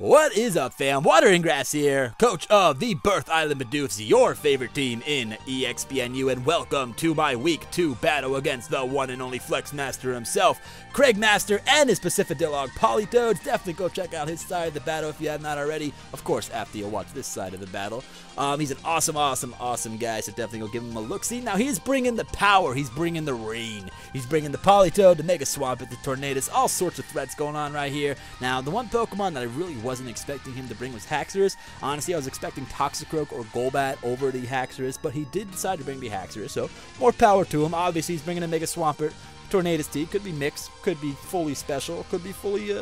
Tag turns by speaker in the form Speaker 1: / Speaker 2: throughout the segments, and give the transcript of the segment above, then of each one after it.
Speaker 1: What is up, fam? Watering Grass here, coach of the Birth Island Bidoofs, your favorite team in EXPNU, and welcome to my Week 2 battle against the one and only Flex Master himself, Craig Master, and his Pacifidelog Politoeds. Definitely go check out his side of the battle if you have not already. Of course, after you watch this side of the battle. He's an awesome guy, so definitely go give him a look-see. Now, he's bringing the power, he's bringing the rain, he's bringing the Politoed, the Mega Swampert, the Tornadus, all sorts of threats going on right here. Now, the one Pokemon that I really wasn't expecting him to bring was Haxorus. Honestly, I was expecting Toxicroak or Golbat over the Haxorus, but he did decide to bring the Haxorus, so more power to him. Obviously, he's bringing a Mega Swampert. Tornadus T could be mixed, could be fully special, could be fully,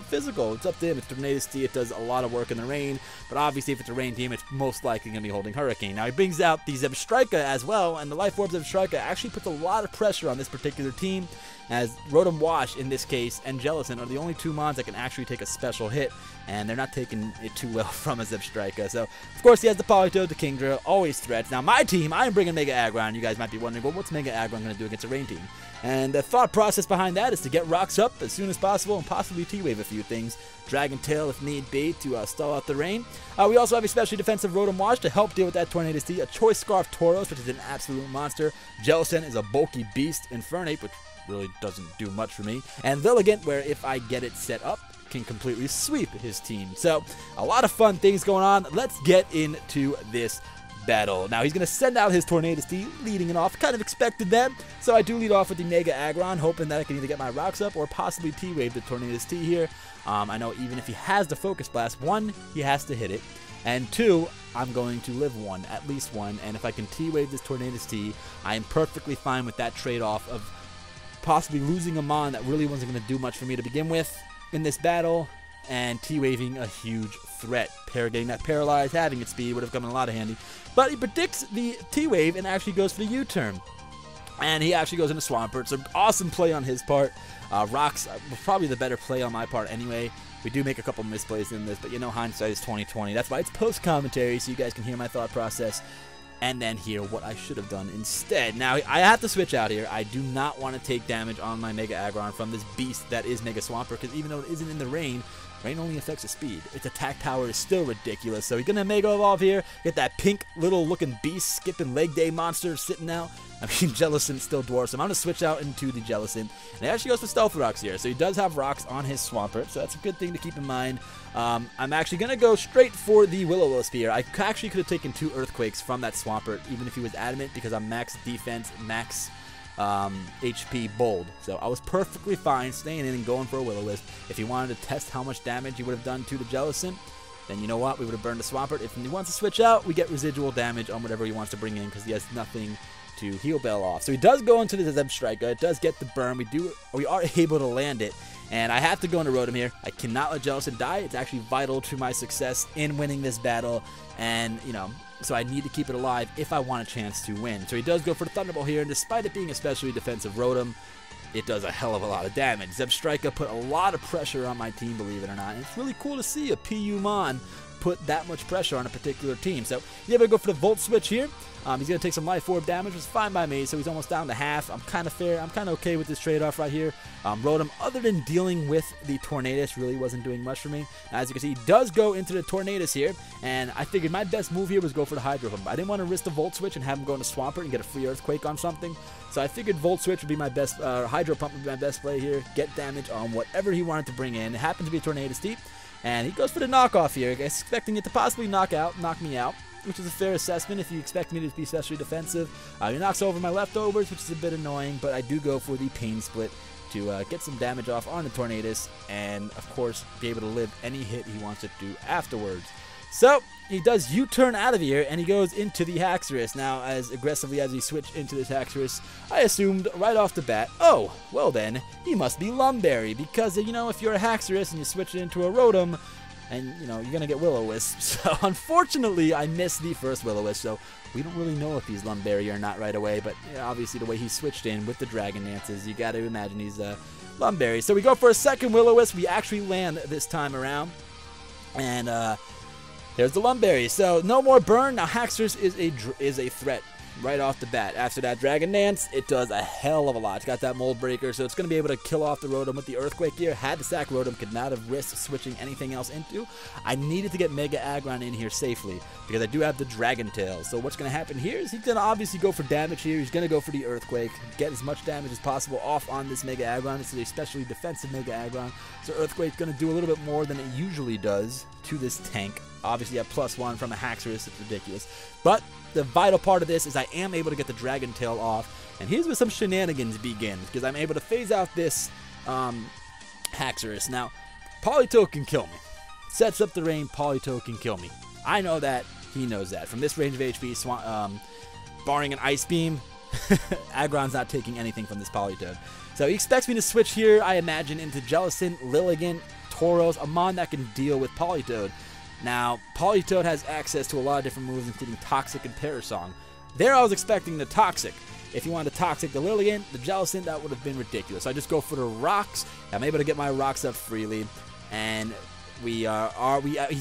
Speaker 1: physical. It's up to him. It's Tornadus T. It does a lot of work in the rain, but obviously if it's a rain team, it's most likely going to be holding Hurricane. Now, he brings out the Zebstrika as well, and the Life Orb Zebstrika actually puts a lot of pressure on this particular team, as Rotom Wash, in this case, and Jellicent are the only two mons that can actually take a special hit, and they're not taking it too well from a Zebstrika. So, of course, he has the Politoed, the Kingdra, always threats. Now, my team, I'm bringing Mega Aggron. You guys might be wondering, well, what's Mega Aggron going to do against a rain team? And the thought process behind that is to get rocks up as soon as possible and possibly T-Wave a few things. Dragon Tail if need be to stall out the rain. We also have a specially defensive Rotom Wash to help deal with that Tornadus T. A Choice Scarf Tauros, which is an absolute monster. Jellicent is a bulky beast. Infernape, which really doesn't do much for me. And Lilligant, where if I get it set up, can completely sweep his team. So, a lot of fun things going on. Let's get into this battle. Now, he's going to send out his Tornadus T, leading it off. Kind of expected that, so I do lead off with the Mega Aggron, hoping that I can either get my rocks up or possibly T-Wave the Tornadus T here. I know even if he has the Focus Blast, one, he has to hit it, and two, I'm going to live one, at least one, and if I can T-Wave this Tornadus T, I am perfectly fine with that trade-off of possibly losing a Mon that really wasn't going to do much for me to begin with in this battle, and T-Waving a huge threat. Getting that paralyzed, having its speed would have come in a lot of handy. But he predicts the T-Wave and actually goes for the U-turn. And he actually goes into Swampert. So awesome play on his part. Rocks was probably the better play on my part anyway. We do make a couple misplays in this, but you know, hindsight is 20/20. That's why it's post-commentary, so you guys can hear my thought process and then hear what I should have done instead. Now, I have to switch out here. I do not want to take damage on my Mega Aggron from this beast that is Mega Swampert, because even though it isn't in the rain only affects the speed. Its attack power is still ridiculous. So he's going to Mega Evolve here, get that pink little looking beast skipping leg day monster sitting out. I mean, Jellicent still dwarfs him. I'm going to switch out into the Jellicent. And he actually goes for Stealth Rocks here. So he does have rocks on his Swampert, so that's a good thing to keep in mind. I'm actually going to go straight for the Will-O-Wisp here. I actually could have taken 2 Earthquakes from that Swampert, even if he was adamant, because I'm max defense, max HP bold. So I was perfectly fine staying in and going for a Will-O-Wisp. If he wanted to test how much damage he would have done to the Jellicent, then you know what? We would have burned the Swampert. If he wants to switch out, we get residual damage on whatever he wants to bring in, because he has nothing to heal Bell off. So he does go into the Zebstrika. It does get the burn. We are able to land it. And I have to go into Rotom here. I cannot let Jellicent die. It's actually vital to my success in winning this battle. And, so I need to keep it alive if I want a chance to win. So he does go for the Thunderbolt here, and despite it being especially defensive Rotom, it does a hell of a lot of damage. Zebstrika put a lot of pressure on my team, believe it or not. And it's really cool to see a PU Mon put that much pressure on a particular team. So he's able to go for the Volt Switch here. He's going to take some Life Orb damage, which is fine by me, so he's almost down to half. I'm kind of fair. I'm kind of okay with this trade-off right here. Rotom, other than dealing with the Tornadus, really wasn't doing much for me. As you can see, he does go into the Tornadus here, and I figured my best move here was go for the Hydro Pump. I didn't want to risk the Volt Switch and have him go into Swampert and get a free Earthquake on something, so I figured Volt Switch would be my best, Hydro Pump would be my best play here, get damage on whatever he wanted to bring in. It happened to be Tornadus T, and he goes for the knockoff here, expecting it to possibly knock me out, which is a fair assessment if you expect me to be especially defensive. He knocks over my leftovers, which is a bit annoying, but I do go for the Pain Split to get some damage off on the Tornadus, and of course be able to live any hit he wants to do afterwards. So he does U-turn out of here, and he goes into the Haxorus. Now, as aggressively as he switched into this Haxorus, I assumed right off the bat, oh, well then, he must be Lumberry, because, if you're a Haxorus and you switch it into a Rotom, and, you're going to get Will-O-Wisp. So, unfortunately, I missed the first Will-O-Wisp, so we don't really know if he's Lumberry or not right away, but obviously the way he switched in with the Dragon Dances, you got to imagine he's Lumberry. So we go for a second Will-O-Wisp. We actually land this time around, and there's the Lumberry. So, no more burn. Now, Haxorus is a threat. right off the bat. After that Dragon Dance, it does a hell of a lot. It's got that Mold Breaker, so it's going to be able to kill off the Rotom with the Earthquake here. Had the sack Rotom, could not have risked switching anything else into. I needed to get Mega Aggron in here safely because I do have the Dragon Tail. So what's going to happen here is he's going to obviously go for damage here. He's going to go for the Earthquake, get as much damage as possible off on this Mega Aggron. It's an especially defensive Mega Aggron, so Earthquake's going to do a little bit more than it usually does to this tank. Obviously at +1 from a Haxorus, it's ridiculous. But the vital part of this is I am able to get the Dragon Tail off, and here's where some shenanigans begin, because I'm able to phase out this Haxorus. Now, Politoed can kill me. Sets up the rain, Politoed can kill me. I know that, he knows that. From this range of HP, barring an Ice Beam, Aggron's not taking anything from this Politoed. So he expects me to switch here, I imagine, into Jellicent, Lilligant, Tauros, a mon that can deal with Politoed. Now, Politoed has access to a lot of different moves, including Toxic and Parasong. There I was expecting the Toxic. If you wanted to Toxic the Lilligant, the Jellicent, that would have been ridiculous. So I just go for the Rocks. I'm able to get my Rocks up freely. And he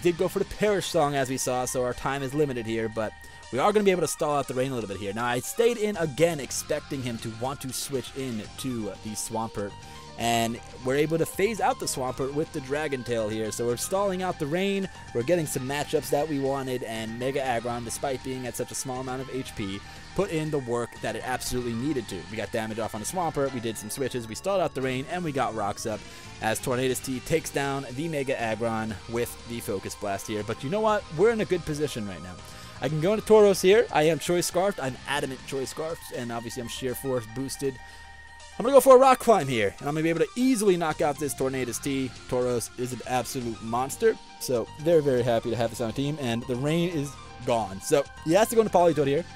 Speaker 1: did go for the Parasong, as we saw, so our time is limited here. But we are going to be able to stall out the rain a little bit here. Now, I stayed in again, expecting him to want to switch in to the Swampert. And we're able to phase out the Swampert with the Dragon Tail here. So we're stalling out the rain, we're getting some matchups that we wanted, and Mega Aggron, despite being at such a small amount of HP, put in the work that it absolutely needed to. We got damage off on the Swampert, we did some switches, we stalled out the rain, and we got Rocks up as Tornadus T takes down the Mega Aggron with the Focus Blast here. But you know what? We're in a good position right now. I can go into Tauros here. I am Choice Scarfed. I'm adamant Choice Scarfed, and obviously I'm Sheer Force boosted. I'm going to go for a Rock Climb here, and I'm going to be able to easily knock out this Tornadus T. Tauros is an absolute monster, so very, very happy to have this on the team, and the rain is gone. So he has to go into Politoed here.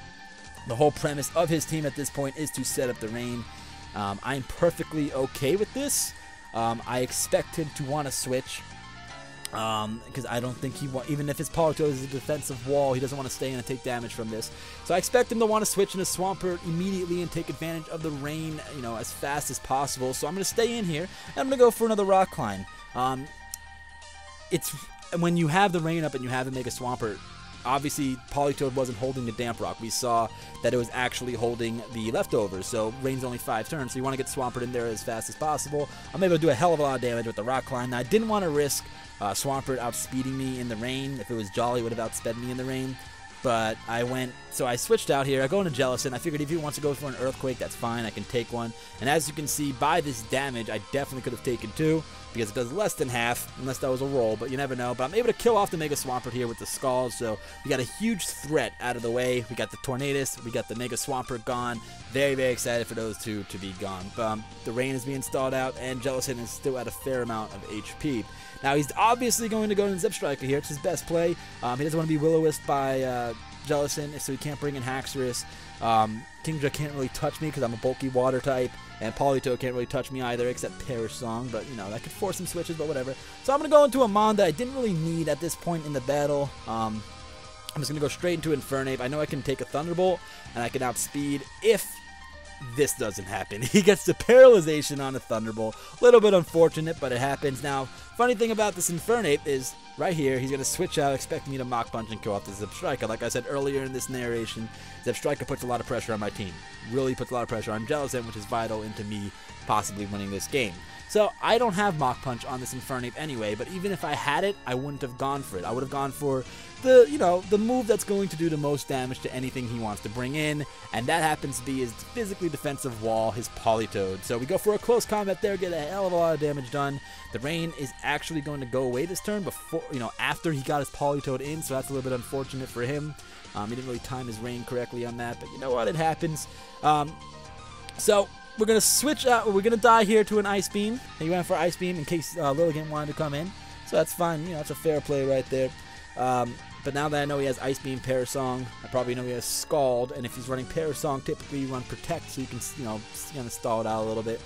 Speaker 1: The whole premise of his team at this point is to set up the rain. I'm perfectly okay with this. I expect him to want to switch. Because I don't think even if his Politoed is a defensive wall, he doesn't want to stay in and take damage from this. So I expect him to want to switch into Swampert immediately and take advantage of the rain, you know, as fast as possible. So I'm going to stay in here, and I'm going to go for another Rock Climb. It's when you have the rain up and you have to make a Swampert, obviously Politoed wasn't holding the Damp Rock. We saw that it was actually holding the leftovers, so rain's only 5 turns, so you want to get Swampert in there as fast as possible. I'm able to do a hell of a lot of damage with the Rock Climb. Now, I didn't want to risk Swampert outspeeding me in the rain. If it was Jolly, it would have outsped me in the rain. But so I switched out here. I go into Jellicent. I figured if he wants to go for an Earthquake, that's fine. I can take one. And as you can see, by this damage, I definitely could have taken 2, because it does less than half, unless that was a roll, but you never know. But I'm able to kill off the Mega Swampert here with the Scald, so we got a huge threat out of the way. We got the Tornadus, we got the Mega Swampert gone. Very, very excited for those two to be gone. The rain is being stalled out, and Jellicent is still at a fair amount of HP. Now, he's obviously going to go in Zebstrika here. It's his best play. He doesn't want to be Will-O-Wisp by Jellicent, so he can't bring in Haxorus. Kingdra can't really touch me because I'm a bulky water type, and Politoed can't really touch me either, except Parasong, but, you know, that could force some switches, but whatever. So I'm going to go into a Mon that I didn't really need at this point in the battle. I'm just going to go straight into Infernape. I know I can take a Thunderbolt, and I can outspeed if this doesn't happen. He gets the Paralyzation on a Thunderbolt. A little bit unfortunate, but it happens. Now, funny thing about this Infernape is, right here, he's going to switch out, expecting me to Mach Punch and kill off the Zebstrika. Like I said earlier in this narration, Zebstrika puts a lot of pressure on my team. Really puts a lot of pressure on Jellicent, which is vital into me possibly winning this game. So I don't have Mach Punch on this Infernape anyway, but even if I had it, I wouldn't have gone for it. I would have gone for the, you know, the move that's going to do the most damage to anything he wants to bring in, and that happens to be his physically defensive wall, his Politoed. So we go for a close combat there, get a hell of a lot of damage done. The rain is actually going to go away this turn before, you know, after he got his Politoed in, so that's a little bit unfortunate for him. He didn't really time his rain correctly on that, but you know what, it happens. So we're going to switch out. We're going to die here to an Ice Beam. He went for Ice Beam in case Lilligant wanted to come in. So that's fine. You know, it's a fair play right there. But now that I know he has Ice Beam, Parasong, I probably know he has Scald. And if he's running Parasong, typically you run Protect, so you can, you know, kind of stall it out a little bit.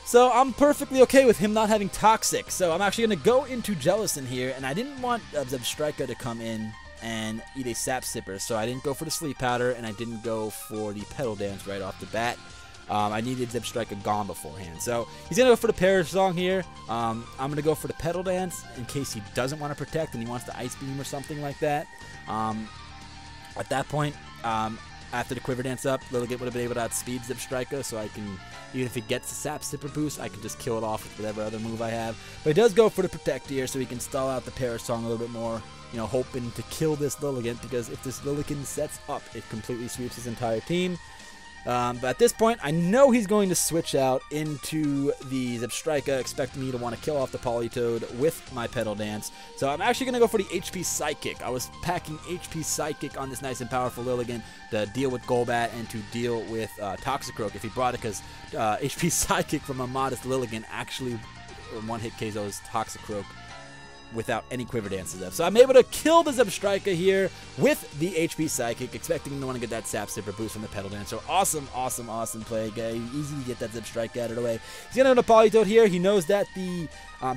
Speaker 1: So I'm perfectly okay with him not having Toxic. So I'm actually going to go into Jellicent here. And I didn't want Zebstrika to come in and eat a Sap Sipper. So I didn't go for the Sleep Powder, and I didn't go for the Petal Dance right off the bat. I needed Zebstrika gone beforehand. So he's going to go for the Parasong here. I'm going to go for the Petal Dance in case he doesn't want to Protect and he wants to Ice Beam or something like that. At that point, after the Quiver Dance up, Lilligant would have been able to outspeed Zipstrika, so I can, even if it gets the Sap Sipper boost, I can just kill it off with whatever other move I have. But he does go for the Protect here, so he can stall out the Perish Song a little bit more, you know, hoping to kill this Lilligant, because if this Lilligant sets up, it completely sweeps his entire team. But at this point, I know he's going to switch out into the Zipstrika, expecting me to want to kill off the Politoed with my Petal Dance. So I'm actually going to go for the HP Psychic. I was packing HP Psychic on this nice and powerful Lilligant to deal with Golbat and to deal with Toxicroak if he brought it, because HP Psychic from a modest Lilligant actually one-hit KOs Toxicroak without any Quiver Dances up. So I'm able to kill the Zipstrika here with the HP Psychic, expecting him to want to get that Sap Sipper boost from the Petal Dance. So awesome, awesome, awesome play, guy. Easy to get that Zipstrika out of the way. He's going to have a Politoed here. He knows that the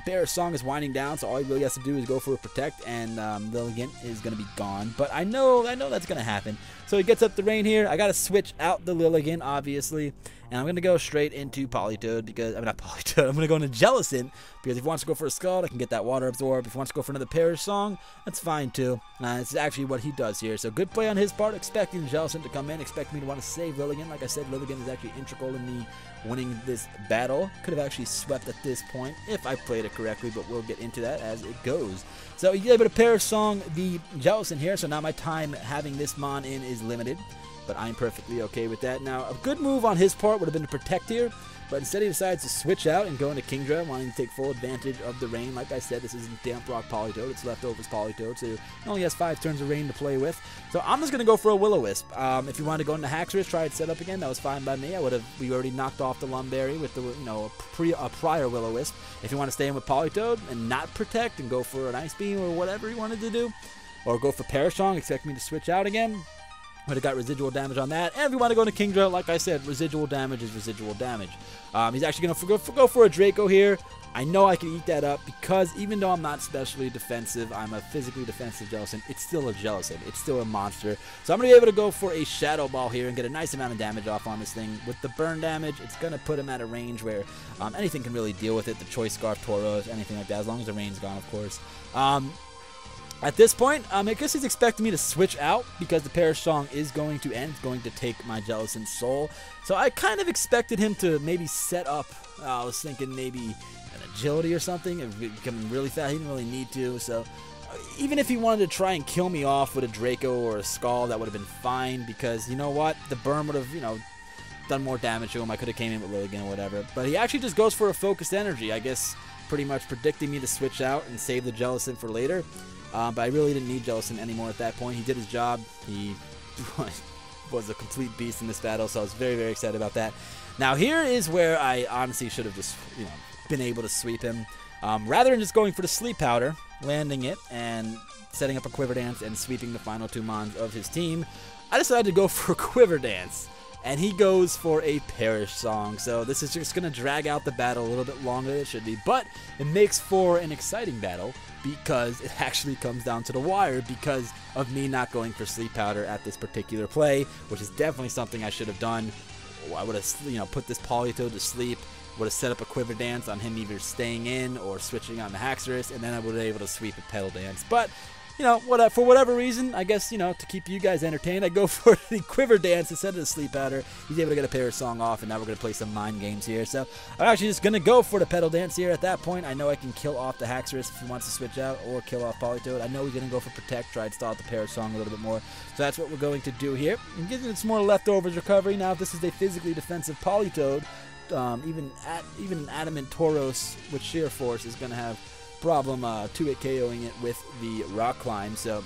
Speaker 1: Perish Song is winding down, so all he really has to do is go for a Protect, and Lilligant is going to be gone. But I know that's going to happen. So he gets up the rain here. I got to switch out the Lilligant, obviously. And I'm going to go straight into Politoed, because, I mean, not Politoed, I'm going to go into Jellicent, because if he wants to go for a Scald, I can get that Water Absorb. If he wants to go for another Perish Song, that's fine too. This is actually what he does here. So good play on his part, expecting Jellicent to come in, expecting me to want to save Lilligant. Like I said, Lilligant is actually integral in me winning this battle. Could have actually swept at this point if I played it correctly, but we'll get into that as it goes. So he's able to Perish Song the Jellicent here, so now my time having this Mon in is limited. But I'm perfectly okay with that. Now, a good move on his part would have been to Protect here, but instead he decides to switch out and go into Kingdra, wanting to take full advantage of the rain. Like I said, this isn't Damp Rock Politoed, it's Leftovers Politoed, so he only has 5 turns of rain to play with. So I'm just going to go for a Will-O-Wisp. If you wanted to go into Haxorus, try it set up again, that was fine by me. We already knocked off the Lumberry with the, you know, a prior Will-O-Wisp. If you want to stay in with Politoed and not Protect and go for an Ice Beam or whatever you wanted to do, or go for Perish Song, expect me to switch out again, would have got residual damage on that. And if you want to go into Kingdra, like I said, residual damage is residual damage. He's actually going to go for a Draco here. I know I can eat that up, because even though I'm not specially defensive, I'm a physically defensive Jellicent. It's still a Jellicent. It's still a monster. So I'm going to be able to go for a Shadow Ball here and get a nice amount of damage off on this thing. With the burn damage, it's going to put him at a range where anything can really deal with it. The Choice Scarf, Tauros, anything like that, as long as the rain's gone, of course. At this point, I guess he's expecting me to switch out, because the Perish Song is going to end. It's going to take my Jellicent Soul. So I kind of expected him to maybe set up, I was thinking maybe an Agility or something, and becoming really fast. He didn't really need to, so even if he wanted to try and kill me off with a Draco or a Scald, that would have been fine, because you know what? The burn would have, you know, done more damage to him. I could have came in with Lilligant or whatever. But he actually just goes for a Focused Energy, I guess pretty much predicting me to switch out and save the Jellicent for later. But I really didn't need Jellicent anymore at that point. He did his job. He was a complete beast in this battle, so I was very, very excited about that. Now here is where I honestly should have just, you know, been able to sweep him. Rather than just going for the Sleep Powder, landing it, and setting up a Quiver Dance and sweeping the final 2 Mons of his team, I decided to go for a Quiver Dance. And he goes for a Perish Song. So this is just going to drag out the battle a little bit longer than it should be. But it makes for an exciting battle, because it actually comes down to the wire because of me not going for Sleep Powder at this particular play, which is definitely something I should have done. I would have, you know, put this Politoed to sleep, would have set up a Quiver Dance on him either staying in or switching on the Haxorus, and then I would have been able to sweep a Petal Dance. But you know, for whatever reason, I guess, you know, to keep you guys entertained, I go for the Quiver Dance instead of the Sleep Powder. He's able to get a Perish Song off, and now we're going to play some mind games here. So I'm actually just going to go for the Petal Dance here. At that point, I know I can kill off the Haxorus if he wants to switch out, or kill off Politoed. I know he's going to go for Protect, try to stall out the Perish Song a little bit more. So that's what we're going to do here. And gives it some more leftovers recovery. Now, if this is a physically defensive Politoed, even an Adamant Tauros with Sheer Force is going to have problem 2-hit KOing it with the Rock Climb. So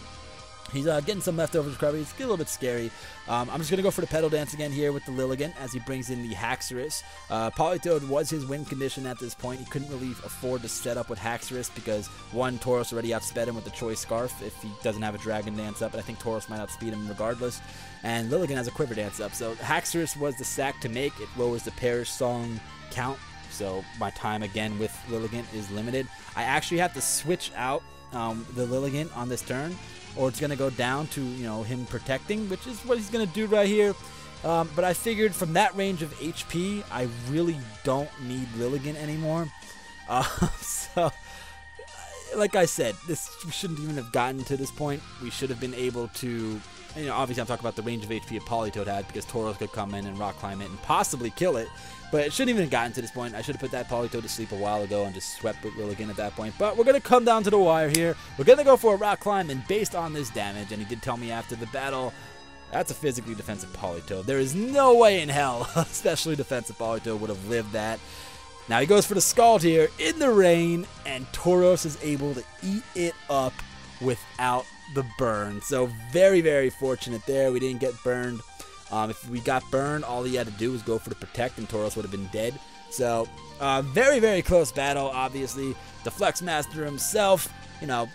Speaker 1: he's getting some leftovers recovery. It's a little bit scary. I'm just going to go for the Petal Dance again here with the Lilligant as he brings in the Haxorus. Politoed was his win condition at this point. He couldn't really afford to set up with Haxorus because, one, Tauros already outsped him with the Choice Scarf if he doesn't have a Dragon Dance up, and I think Tauros might outspeed him regardless. And Lilligant has a Quiver Dance up. So Haxorus was the sack to make. It lowers the Perish Song count. So my time again with Lilligant is limited. I actually have to switch out the Lilligant on this turn, or it's going to go down to, you know, him protecting, which is what he's going to do right here. But I figured from that range of HP, I really don't need Lilligant anymore. So like I said, this shouldn't even have gotten to this point. We should have been able to, you know, obviously I'm talking about the range of HP a Politoed had, because Tauros could come in and rock climb it and possibly kill it. But it shouldn't even have gotten to this point. I should have put that Politoed to sleep a while ago and just swept it real again at that point. But we're going to come down to the wire here. We're going to go for a rock climb, and based on this damage, and he did tell me after the battle, that's a physically defensive Politoed. There is no way in hell, especially defensive Politoed, would have lived that. Now he goes for the Scald here in the rain, and Tauros is able to eat it up without the burn. So very, very fortunate there. We didn't get burned. If we got burned, all he had to do was go for the Protect, and Tauros would have been dead. So very, very close battle, obviously. The Flex Master himself, you know,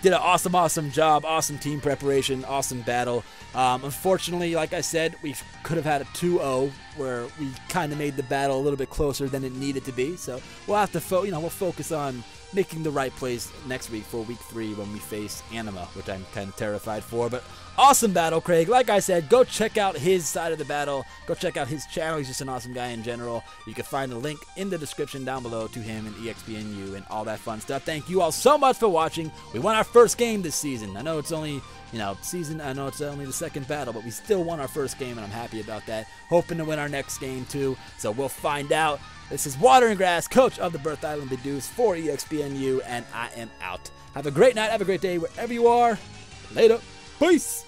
Speaker 1: did an awesome, awesome job, awesome team preparation, awesome battle. Unfortunately, like I said, we could have had a 2-0 where we kind of made the battle a little bit closer than it needed to be. So we'll have to, we'll focus on making the right plays next week for week 3 when we face Anima, which I'm kind of terrified for. But awesome battle, Craig. Like I said, go check out his side of the battle. Go check out his channel. He's just an awesome guy in general. You can find a link in the description down below to him and EXPNU and all that fun stuff. Thank you all so much for watching. We won our first game this season. I know it's only, I know it's only the second battle, but we still won our first game, and I'm happy about that. Hoping to win our next game too, so we'll find out. This is Water and Grass, coach of the Birth Island Bidoofs for EXPNU, and I am out. Have a great night, have a great day wherever you are. Later. Peace.